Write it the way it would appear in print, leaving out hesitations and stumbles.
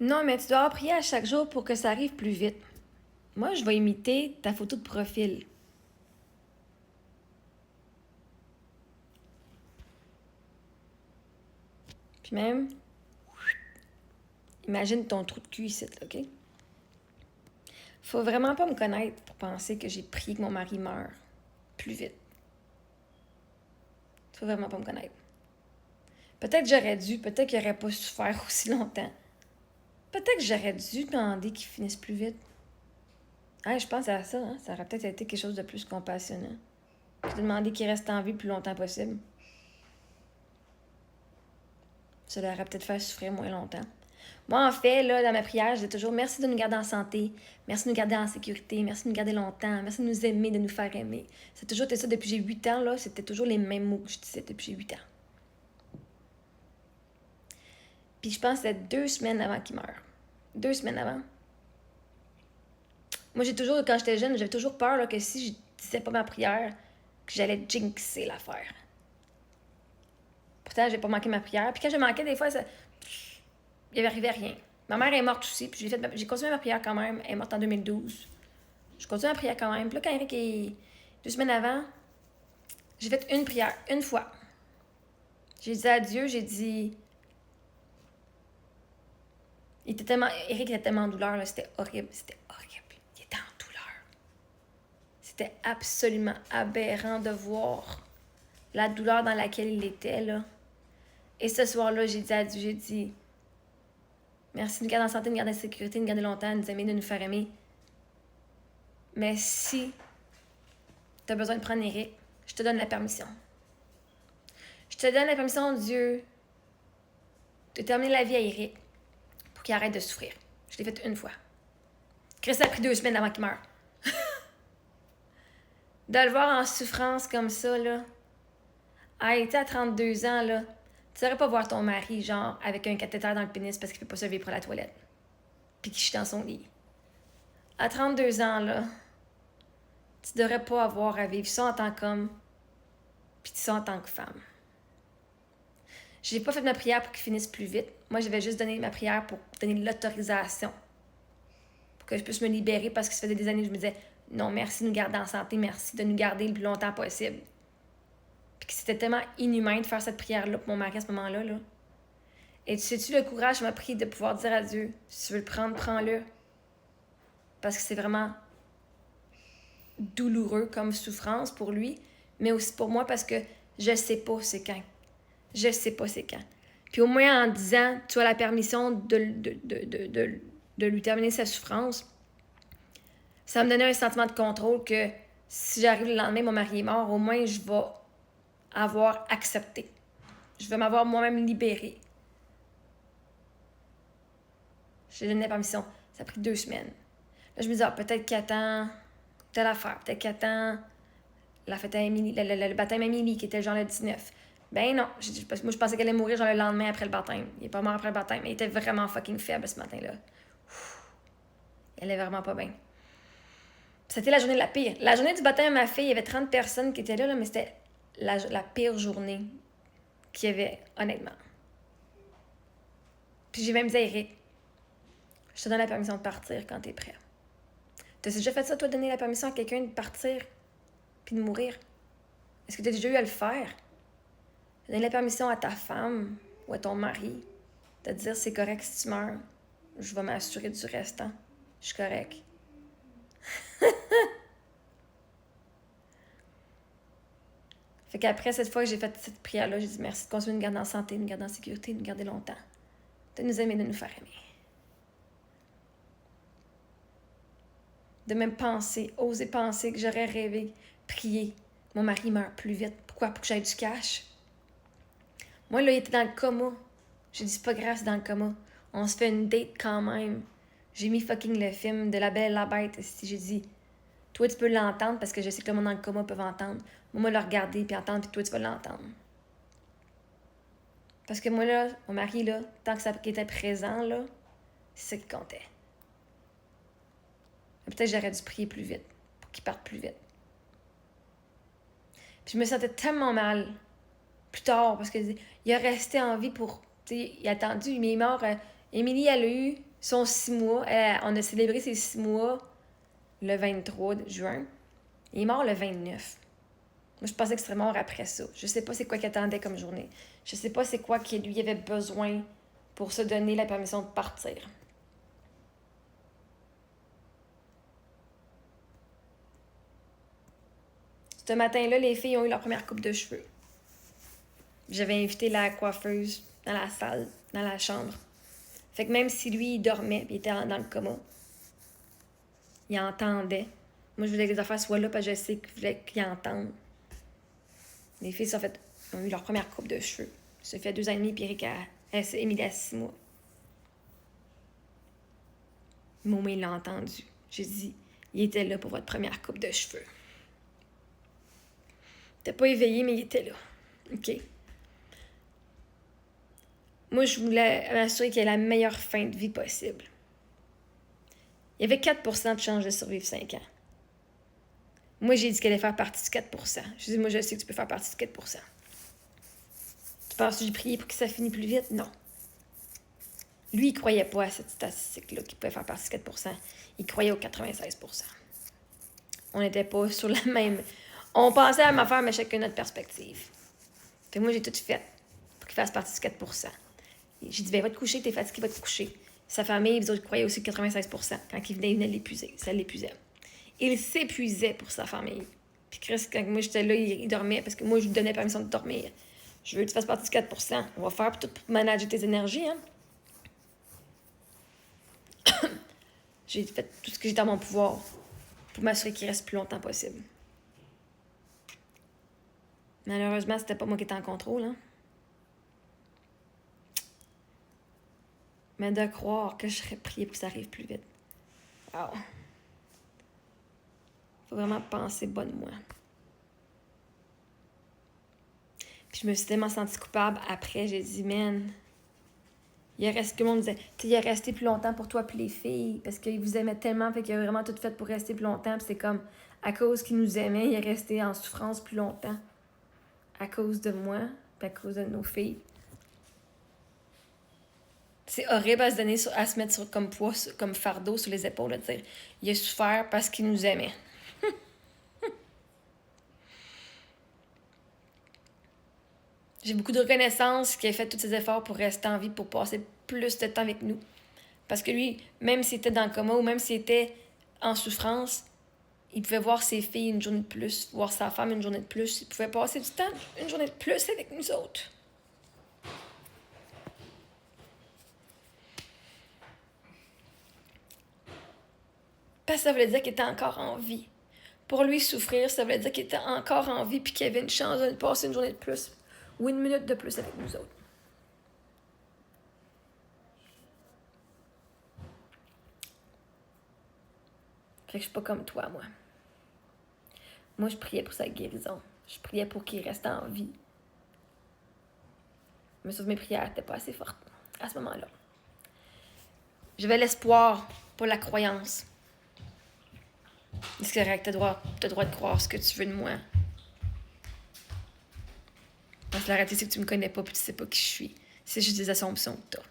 Non, mais tu dois prier à chaque jour pour que ça arrive plus vite. Moi, je vais imiter ta photo de profil. Puis même, imagine ton trou de cul ici, OK? Faut vraiment pas me connaître pour penser que j'ai prié que mon mari meure plus vite. Faut vraiment pas me connaître. Peut-être que j'aurais dû, peut-être qu'il aurait pas souffert aussi longtemps. Peut-être que j'aurais dû demander qu'il finisse plus vite. Ah, je pense à ça, hein? Ça aurait peut-être été quelque chose de plus compassionnant. Puis de demander qu'il reste en vie le plus longtemps possible. Ça l'aurait peut-être fait souffrir moins longtemps. Moi, en fait, là, dans ma prière, je dis toujours merci de nous garder en santé, merci de nous garder en sécurité, merci de nous garder longtemps, merci de nous aimer, de nous faire aimer. C'est toujours été ça depuis que j'ai 8 ans, là. C'était toujours les mêmes mots que je disais depuis que j'ai 8 ans. Puis je pense que c'était 2 semaines avant qu'il meure. 2 semaines avant. Moi, j'ai toujours, quand j'étais jeune, j'avais toujours peur là, que si je disais pas ma prière, que j'allais jinxer l'affaire. Pourtant, j'ai pas manqué ma prière. Puis quand je manquais, des fois, ça... il n'y avait arrivé rien. Ma mère est morte aussi, puis j'ai continué ma prière quand même. Elle est morte en 2012. Je continue ma prière quand même. Puis là, quand Eric est 2 semaines avant, j'ai fait une prière, une fois. J'ai dit à Dieu, j'ai dit... Eric était tellement en douleur, là, c'était horrible. C'était horrible. Il était en douleur. C'était absolument aberrant de voir la douleur dans laquelle il était, là. Et ce soir-là, j'ai dit à Dieu, j'ai dit... Merci de nous garder en santé, de nous garder en sécurité, de nous garder longtemps, de nous aimer, de nous faire aimer. Mais si tu as besoin de prendre Eric, je te donne la permission. Je te donne la permission, Dieu, de terminer la vie à Eric pour qu'il arrête de souffrir. Je l'ai fait une fois. Chris a pris 2 semaines avant qu'il meure. De le voir en souffrance comme ça, là. Ah, il était à 32 ans, là. Tu devrais pas voir ton mari, genre, avec un cathéter dans le pénis parce qu'il peut pas se lever pour la toilette. Puis qu'il chie dans son lit. À 32 ans, là, tu devrais pas avoir à vivre ça en tant qu'homme, puis ça en tant que femme. J'ai pas fait ma prière pour qu'il finisse plus vite. Moi, j'avais juste donné ma prière pour donner l'autorisation. Pour que je puisse me libérer parce que ça faisait des années que je me disais non, merci de nous garder en santé, merci de nous garder le plus longtemps possible. Puis que c'était tellement inhumain de faire cette prière-là pour mon mari à ce moment-là. Là. Et tu sais-tu le courage m'a pris de pouvoir dire à Dieu, si tu veux le prendre, prends-le. Parce que c'est vraiment douloureux comme souffrance pour lui, mais aussi pour moi parce que je sais pas c'est quand. Je sais pas c'est quand. Puis au moins en disant, tu as la permission de lui terminer sa souffrance, ça me donnait un sentiment de contrôle que si j'arrive le lendemain, mon mari est mort, au moins je vais avoir accepté. Je vais m'avoir moi-même libérée. J'ai donné la permission. Ça a pris 2 semaines. Là, je me dis, peut-être qu'il attend telle affaire. Peut-être qu'il attend la fête à Émilie, le baptême à Émilie, qui était genre le 19. Ben non. Moi, je pensais qu'elle allait mourir genre le lendemain après le baptême. Il est pas mort après le baptême, mais il était vraiment fucking faible ce matin-là. Elle est vraiment pas bien. C'était la journée de la pire. La journée du baptême à ma fille, il y avait 30 personnes qui étaient là mais c'était la pire journée qu'il y avait, honnêtement. Puis j'ai même dit à Eric, je te donne la permission de partir quand t'es prêt. T'as déjà fait ça, toi, donner la permission à quelqu'un de partir puis de mourir? Est-ce que t'as déjà eu à le faire? Donner la permission à ta femme ou à ton mari de te dire c'est correct si tu meurs. Je vais m'assurer du restant. Je suis correct. Fait qu'après cette fois que j'ai fait cette prière-là, j'ai dit merci de continuer de nous garder en santé, de nous garder en sécurité, de nous garder longtemps. De nous aimer, de nous faire aimer. De même penser, oser penser que j'aurais rêvé, prier. Mon mari meurt plus vite. Pourquoi? Pour que j'aille du cash. Moi, là, il était dans le coma. J'ai dit, c'est pas grave, c'est dans le coma. On se fait une date quand même. J'ai mis fucking le film de La Belle et la Bête. J'ai dit, toi, tu peux l'entendre parce que je sais que le monde dans le coma peut entendre. Moi, le regarder puis entendre, puis toi, tu vas l'entendre. Parce que moi, là, mon mari, là, tant que ça était présent, là, c'est ça qui comptait. Mais peut-être que j'aurais dû prier plus vite pour qu'il parte plus vite. Puis je me sentais tellement mal plus tard parce qu'il a resté en vie pour... Tu sais, il a attendu, mais il est mort... Émilie, elle a eu son 6 mois. On a célébré ses 6 mois le 23 juin. Il est mort le 29. Moi, je pensais que ce serait mort après ça. Je sais pas c'est quoi qu'il attendait comme journée. Je sais pas c'est quoi qu'il lui avait besoin pour se donner la permission de partir. Ce matin-là, les filles ont eu leur première coupe de cheveux. J'avais invité la coiffeuse dans la salle, dans la chambre. Fait que même si lui, il dormait, puis il était dans le coma, il entendait. Moi, je voulais que les affaires soient là, parce que je sais qu'il voulait qu'ils entendent. Les filles ont eu leur première coupe de cheveux. Ça fait 2 ans et demi, puis Émilie a 6 mois. Momo, il l'a entendu. J'ai dit, il était là pour votre première coupe de cheveux. Il n'était pas éveillé, mais il était là. OK? Moi, je voulais m'assurer qu'il y ait la meilleure fin de vie possible. Il y avait 4% de chance de survivre 5 ans. Moi, j'ai dit qu'elle allait faire partie du 4%. Je dis, moi, je sais que tu peux faire partie du 4%. Tu penses que j'ai prié pour que ça finisse plus vite? Non. Lui, il croyait pas à cette statistique-là qu'il pouvait faire partie du 4%. Il croyait au 96%. On n'était pas sur la même... On pensait à ma affaire, mais chacun notre perspective. Fait que moi, j'ai tout fait pour qu'il fasse partie du 4%. J'ai dit, ben, va te coucher, t'es fatigué, va te coucher. Sa famille, ils autres croyaient aussi 96%. Quand il venait l'épuiser. Ça l'épuisait. Il s'épuisait pour sa famille. Puis Chris, quand moi j'étais là, il dormait parce que moi, je lui donnais permission de dormir. Je veux que tu fasses partie du 4%. On va faire tout pour manager tes énergies, hein. J'ai fait tout ce que j'étais à mon pouvoir pour m'assurer qu'il reste le plus longtemps possible. Malheureusement, c'était pas moi qui étais en contrôle, hein. Mais de croire que je serais priée pour que ça arrive plus vite. Wow. Faut vraiment penser bas de moi. Puis je me suis tellement sentie coupable après. J'ai dit, man, tout le monde disait, il a resté plus longtemps pour toi puis les filles parce qu'il vous aimait tellement, fait qu'il a vraiment tout fait pour rester plus longtemps. Puis c'est comme, à cause qu'il nous aimait, il est resté en souffrance plus longtemps. À cause de moi, puis à cause de nos filles. C'est horrible à se mettre comme poids, comme fardeau sur les épaules, de dire, il a souffert parce qu'il nous aimait. J'ai beaucoup de reconnaissance qu'il a fait tous ses efforts pour rester en vie, pour passer plus de temps avec nous. Parce que lui, même s'il était dans le coma ou même s'il était en souffrance, il pouvait voir ses filles une journée de plus, voir sa femme une journée de plus. Il pouvait passer du temps, une journée de plus avec nous autres. Parce que ça voulait dire qu'il était encore en vie. Pour lui, souffrir, ça voulait dire qu'il était encore en vie puis qu'il avait une chance de passer une journée de plus ou une minute de plus avec nous autres. Fait que je suis pas comme toi, moi. Moi, je priais pour sa guérison. Je priais pour qu'il reste en vie. Mais sauf que mes prières n'étaient pas assez fortes à ce moment-là. J'avais l'espoir, pas la croyance. C'est correct, t'as le droit de croire ce que tu veux de moi. Parce que la réalité, c'est que tu me connais pas et tu sais pas qui je suis. C'est juste des assumptions que t'as.